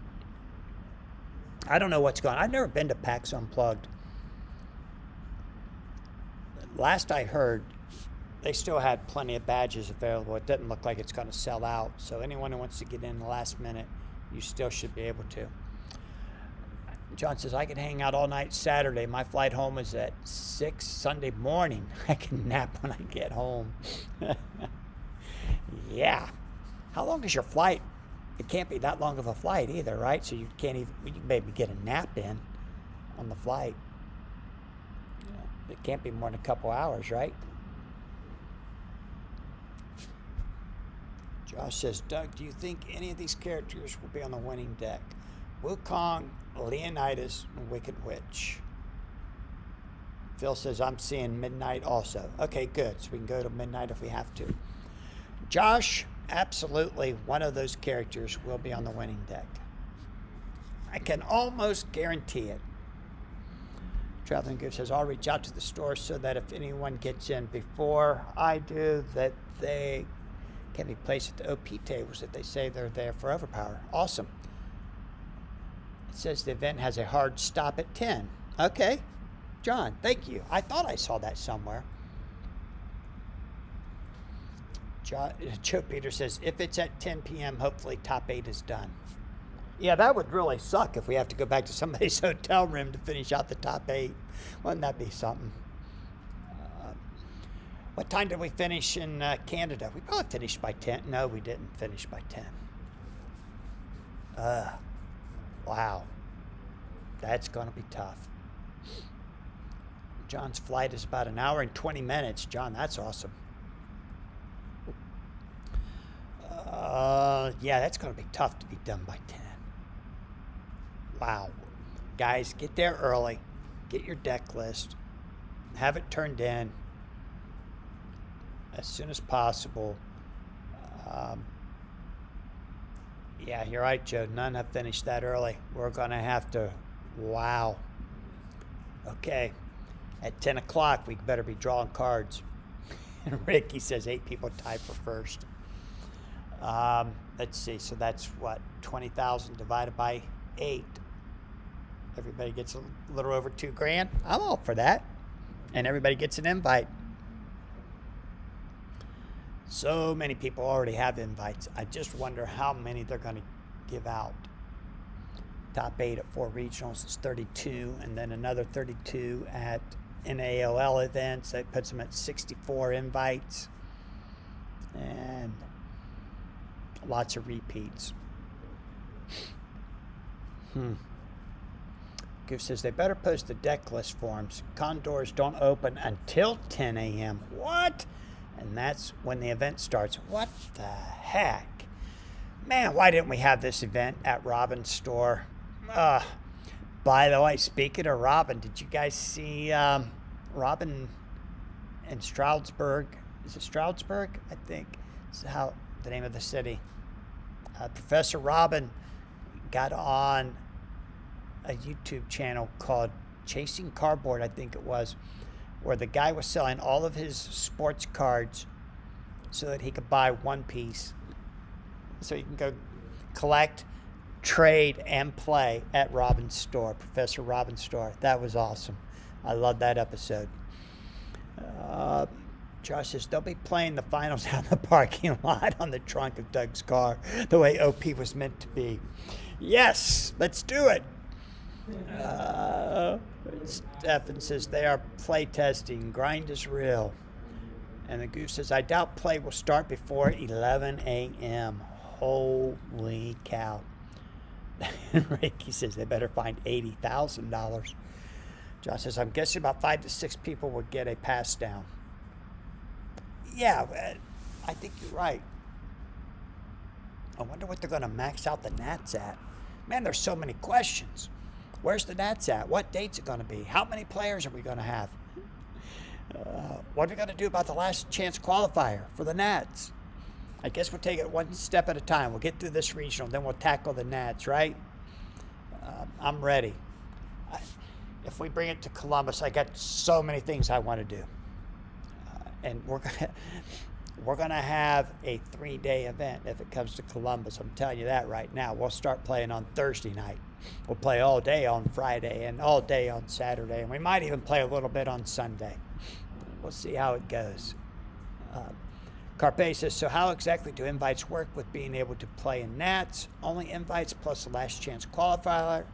I don't know what's going on. I've never been to Pax Unplugged. Last I heard, they still had plenty of badges available. It doesn't look like it's going to sell out. So anyone who wants to get in the last minute, you still should be able to. John says, I can hang out all night Saturday. My flight home is at 6 Sunday morning. I can nap when I get home. Yeah. How long is your flight? It can't be that long of a flight either, right? So you can't even, you can maybe get a nap in on the flight. It can't be more than a couple hours, right? Josh says, Doug, do you think any of these characters will be on the winning deck? Wukong, Leonidas, and Wicked Witch. Phil says, I'm seeing midnight also. Okay, good. So we can go to midnight if we have to. Josh, absolutely one of those characters will be on the winning deck. I can almost guarantee it. Traveling Good says, I'll reach out to the store so that if anyone gets in before I do, that they Can be placed at the OP tables if they say they're there for overpower. Awesome. It says the event has a hard stop at 10. Okay. John, thank you. I thought I saw that somewhere. Joe Peter says, if it's at 10 p.m., hopefully top 8 is done. Yeah, that would really suck if we have to go back to somebody's hotel room to finish out the top 8. Wouldn't that be something? What time did we finish in Canada? We probably finished by 10. No, we didn't finish by 10. Wow. That's going to be tough. John's flight is about an hour and 20 minutes. John, that's awesome. Yeah, that's going to be tough to be done by 10. Wow. Guys, get there early. Get your deck list. Have it turned in as soon as possible. Yeah, you're right, Joe. None have finished that early. We're going to have to... Wow. Okay. At 10 o'clock, we better be drawing cards. And Ricky says 8 people tied for first. Let's see. So that's what? 20,000 divided by 8. Everybody gets a little over $2,000. I'm all for that. And everybody gets an invite. So many people already have invites. I just wonder how many they're going to give out. Top 8 at 4 regionals is 32, and then another 32 at NAOL events. That puts them at 64 invites. And lots of repeats. Goof says they better post the deck list forms. Condors don't open until 10 a.m. What? And that's when the event starts. What the heck? Man, why didn't we have this event at Robin's store? By the way, speaking of Robin, did you guys see Robin in Stroudsburg? Is it Stroudsburg? I think is how the name of the city. Professor Robin got on a YouTube channel called Chasing Cardboard, I think it was, where the guy was selling all of his sports cards so that he could buy one piece. So you can go collect, trade, and play at Robin's store, Professor Robin's store. That was awesome. I love that episode. Josh says, they'll be playing the finals out in the parking lot on the trunk of Doug's car, the way OP was meant to be. Yes, let's do it. Stefan says, they are play testing. Grind is real. And the Goof says, I doubt play will start before 11 a.m. Holy cow. Ricky says, they better find $80,000. Josh says, I'm guessing about 5 to 6 people would get a pass down. Yeah, I think you're right. I wonder what they're going to max out the Nats at. Man, there's so many questions. Where's the Nats at? What date's it going to be? How many players are we going to have? What are we going to do about the last chance qualifier for the Nats? I guess we'll take it one step at a time. We'll get through this regional, then we'll tackle the Nats, right? I'm ready. If we bring it to Columbus, I got so many things I want to do. And we're gonna have a 3-day event if it comes to Columbus. I'm telling you that right now. We'll start playing on Thursday night. We'll play all day on Friday and all day on Saturday, and we might even play a little bit on Sunday. We'll see how it goes. Carpe says, so how exactly do invites work with being able to play in Nats? Only invites plus the last chance qualifier?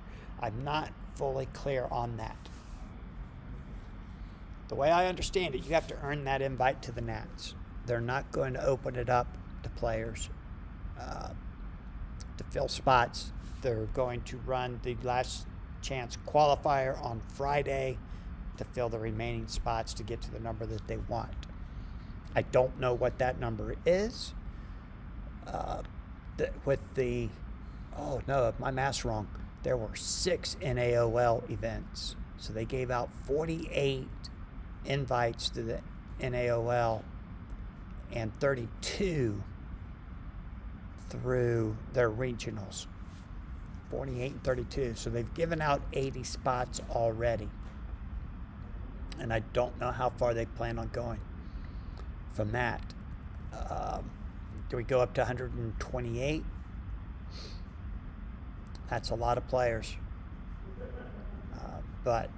I'm not fully clear on that. The way I understand it, you have to earn that invite to the Nats. They're not going to open it up to players to fill spots. They're going to run the last chance qualifier on Friday to fill the remaining spots to get to the number that they want. I don't know what that number is. Oh no, my math's wrong. There were 6 NAOL events. So they gave out 48 invites to the NAOL and 32 through their regionals. 48 and 32. So they've given out 80 spots already. And I don't know how far they plan on going from that. Do we go up to 128? That's a lot of players. But,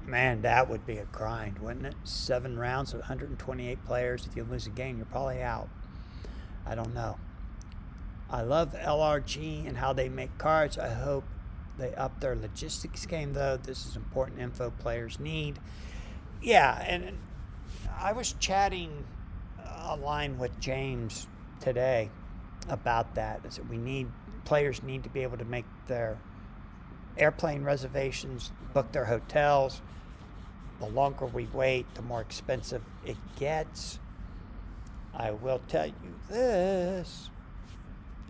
man, that would be a grind, wouldn't it? 7 rounds of 128 players. If you lose a game, you're probably out. I don't know. I love LRG and how they make cards. I hope they up their logistics game, though. This is important info players need. Yeah, and I was chatting online with James today about that. I said players need to be able to make their airplane reservations, book their hotels. The longer we wait, the more expensive it gets. I will tell you this.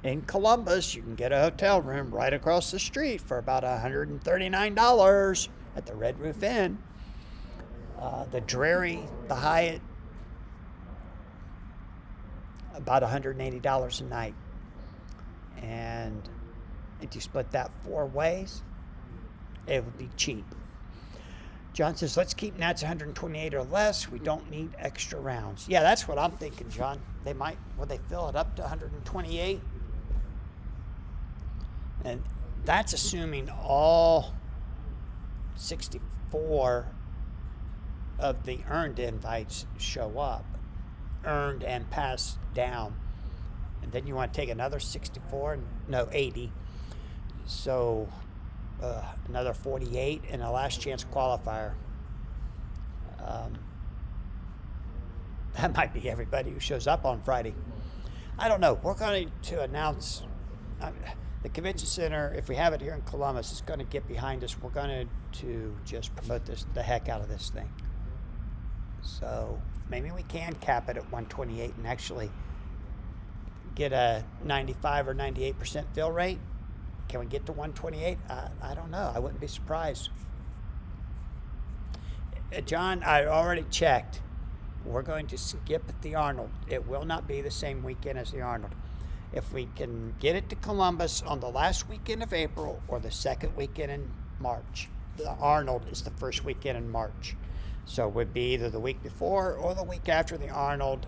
In Columbus, you can get a hotel room right across the street for about $139 at the Red Roof Inn. The Hyatt, about $180 a night. And if you split that 4 ways, it would be cheap. John says, let's keep Nats 128 or less. We don't need extra rounds. Yeah, that's what I'm thinking, John. Will they fill it up to 128? And that's assuming all 64 of the earned invites show up, earned and passed down. And then you want to take another 80. So another 48 and a last chance qualifier. That might be everybody who shows up on Friday. I don't know. We're going to announce the convention center, if we have it here in Columbus, is going to get behind us. We're going to just promote the heck out of this thing. So maybe we can cap it at 128 and actually get a 95 or 98% fill rate. Can we get to 128? I don't know. I wouldn't be surprised. John, I already checked. We're going to skip the Arnold. It will not be the same weekend as the Arnold. If we can get it to Columbus on the last weekend of April or the second weekend in March. The Arnold is the first weekend in March. So it would be either the week before or the week after the Arnold.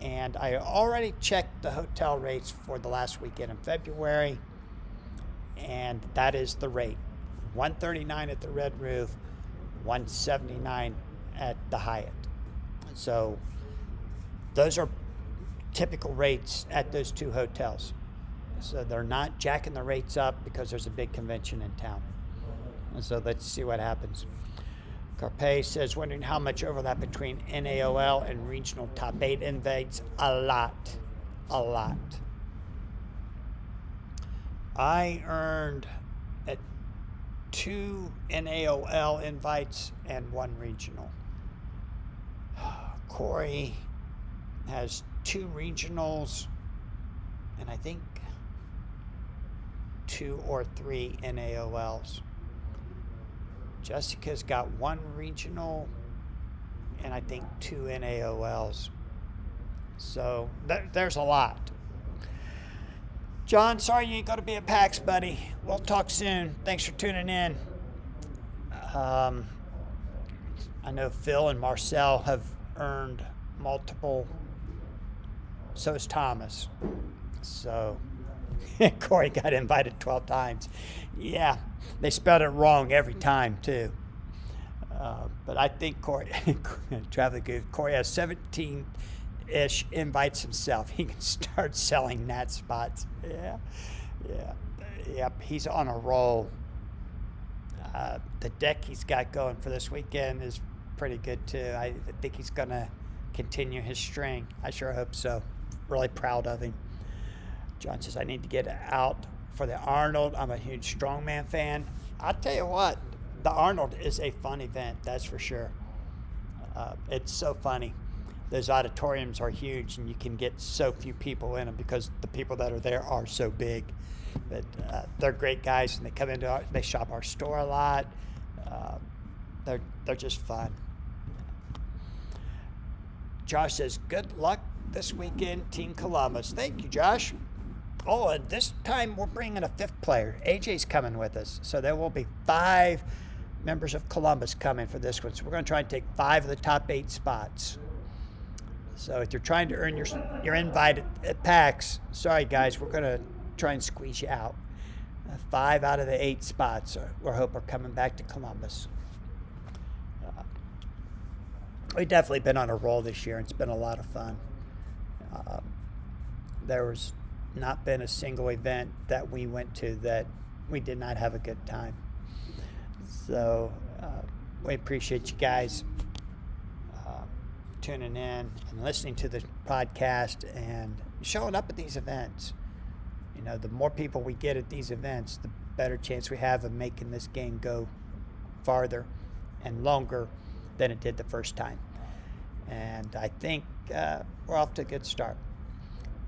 And I already checked the hotel rates for the last weekend in February. And that is the rate. $139 at the Red Roof, $179 at the Hyatt. So those are typical rates at those 2 hotels. So they're not jacking the rates up because there's a big convention in town. And so let's see what happens. Carpe says, wondering how much overlap between NAOL and regional top 8 invites. A lot. I earned at 2 NAOL invites and 1 regional. Corey has 2 regionals and I think 2 or 3 NAOLs. Jessica's got 1 regional and I think 2 NAOLs. So there's a lot. John, sorry you ain't going to be at PAX, buddy. We'll talk soon. Thanks for tuning in. I know Phil and Marcel have earned multiple. So is Thomas. So Corey got invited 12 times. Yeah, they spelled it wrong every time, too. But I think Corey, Traveling Goof, Corey has 17-ish invites himself. He can start selling Nat spots. Yep, he's on a roll. The deck he's got going for this weekend is pretty good, too. I think he's going to continue his string. I sure hope so. Really proud of him. John says, I need to get out for the Arnold. I'm a huge strongman fan. I'll tell you what, the Arnold is a fun event, that's for sure. It's so funny. Those auditoriums are huge, and you can get so few people in them because the people that are there are so big. But they're great guys, and they come into they shop our store a lot. They're just fun. Josh says, good luck this weekend, Team Columbus. Thank you, Josh. Oh, and this time we're bringing a 5th player. AJ's coming with us. So there will be 5 members of Columbus coming for this one. So we're going to try and take 5 of the top 8 spots. So if you're trying to earn your invite at PAX, sorry guys, we're going to try and squeeze you out. 5 out of the 8 spots we hope are coming back to Columbus. We've definitely been on a roll this year. It's been a lot of fun. There was not been a single event that we went to that we did not have a good time. So we appreciate you guys tuning in and listening to the podcast and showing up at these events. You know, the more people we get at these events, the better chance we have of making this game go farther and longer than it did the first time. And I think we're off to a good start.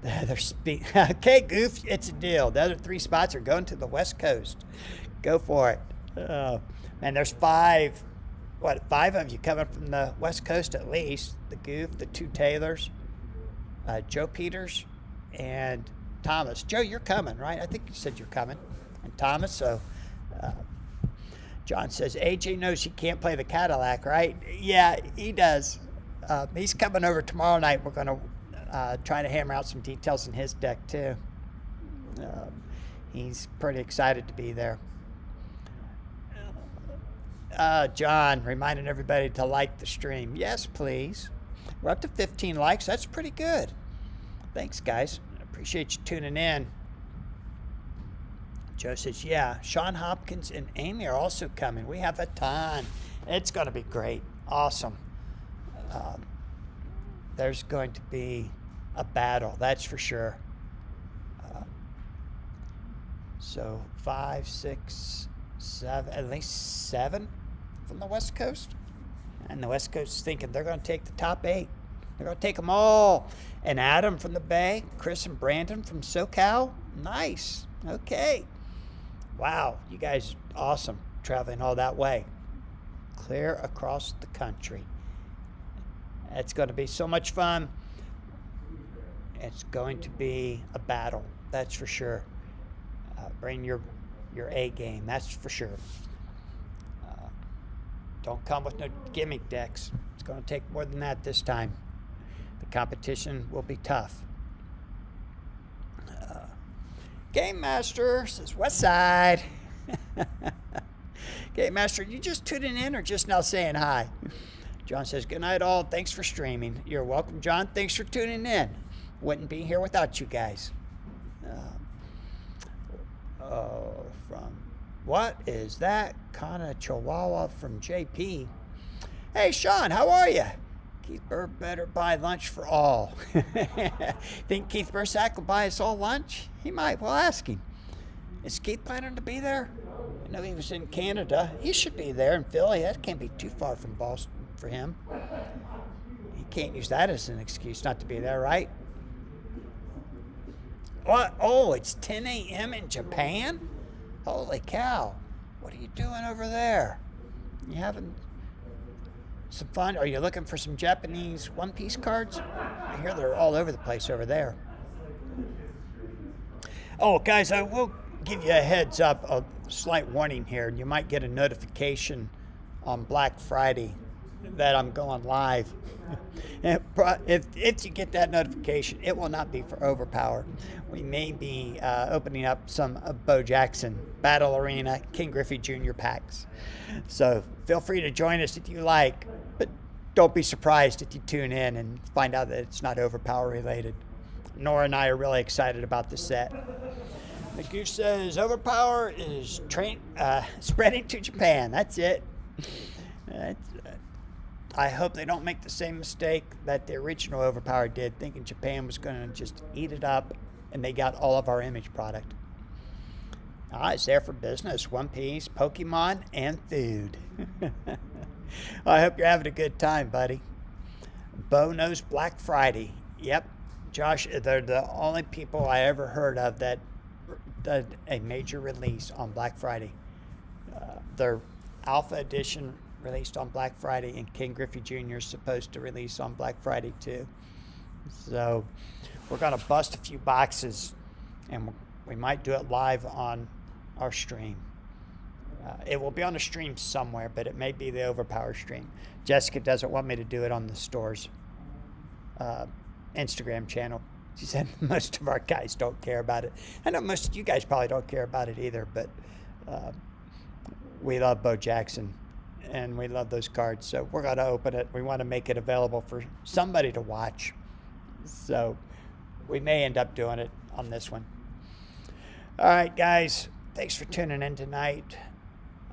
Okay, Goof, it's a deal. The other 3 spots are going to the West Coast. Go for it. And there's 5 of you coming from the West Coast at least. The Goof, the 2 Taylors, Joe Peters, and Thomas. Joe, you're coming, right? I think you said you're coming. And Thomas, so John says, AJ knows he can't play the Cadillac, right? Yeah, he does. He's coming over tomorrow night. We're going to try to hammer out some details in his deck, too. He's pretty excited to be there. John, reminding everybody to like the stream. Yes, please. We're up to 15 likes. That's pretty good. Thanks, guys. Appreciate you tuning in. Joe says, yeah, Sean Hopkins and Amy are also coming. We have a ton. It's going to be great. Awesome. There's going to be a battle, that's for sure. So 5, 6, 7, at least 7 from the West Coast. And the West Coast is thinking they're going to take the top 8. They're going to take them all. And Adam from the Bay, Chris and Brandon from SoCal. Nice. Okay. Wow, you guys are awesome traveling all that way. Clear across the country. It's going to be so much fun. It's going to be a battle, that's for sure. Bring your A game, that's for sure. Don't come with no gimmick decks. It's going to take more than that this time. The competition will be tough. Game Master says, West Side. Game Master, you just tuning in or just now saying hi? John says, good night all. Thanks for streaming. You're welcome, John. Thanks for tuning in. Wouldn't be here without you guys. From what is that? Kana Chihuahua from JP. Hey, Sean, how are you? Keith Burr better buy lunch for all. Think Keith Bursack will buy us all lunch? He might. We'll ask him. Is Keith planning to be there? I know he was in Canada. He should be there in Philly. That can't be too far from Boston for him. He can't use that as an excuse not to be there, right? What? Oh, it's 10 a.m. in Japan? Holy cow. What are you doing over there? You having some fun? Are you looking for some Japanese One Piece cards? I hear they're all over the place over there. Oh, guys, I will give you a heads up, a slight warning here. You might get a notification on Black Friday that I'm going live. If you get that notification, it will not be for Overpower. We may be opening up some Bo Jackson, Battle Arena, King Griffey Jr. packs. So feel free to join us if you like, but don't be surprised if you tune in and find out that it's not Overpower related. Nora and I are really excited about the set. The Goose says Overpower is spreading to Japan. That's it. I hope they don't make the same mistake that the original Overpower did, thinking Japan was going to just eat it up, and they got all of our image product. It's there for business. One Piece, Pokemon, and food. I hope you're having a good time, buddy. Bo knows Black Friday. Yep. Josh, they're the only people I ever heard of that did a major release on Black Friday. Their Alpha Edition released on Black Friday, and King Griffey Jr. is supposed to release on Black Friday too. So we're going to bust a few boxes, and we might do it live on our stream. It will be on the stream somewhere, but it may be the Overpower stream. Jessica doesn't want me to do it on the stores. Instagram channel. She said most of our guys don't care about it. I know most of you guys probably don't care about it either, but we love Bo Jackson and we love those cards. So we're going to open it. We want to make it available for somebody to watch. So we may end up doing it on this one. All right, guys. Thanks for tuning in tonight.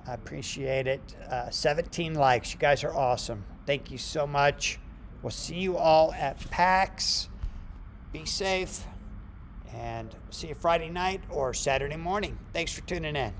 I appreciate it. 17 likes. You guys are awesome. Thank you so much. We'll see you all at PAX. Be safe. And see you Friday night or Saturday morning. Thanks for tuning in.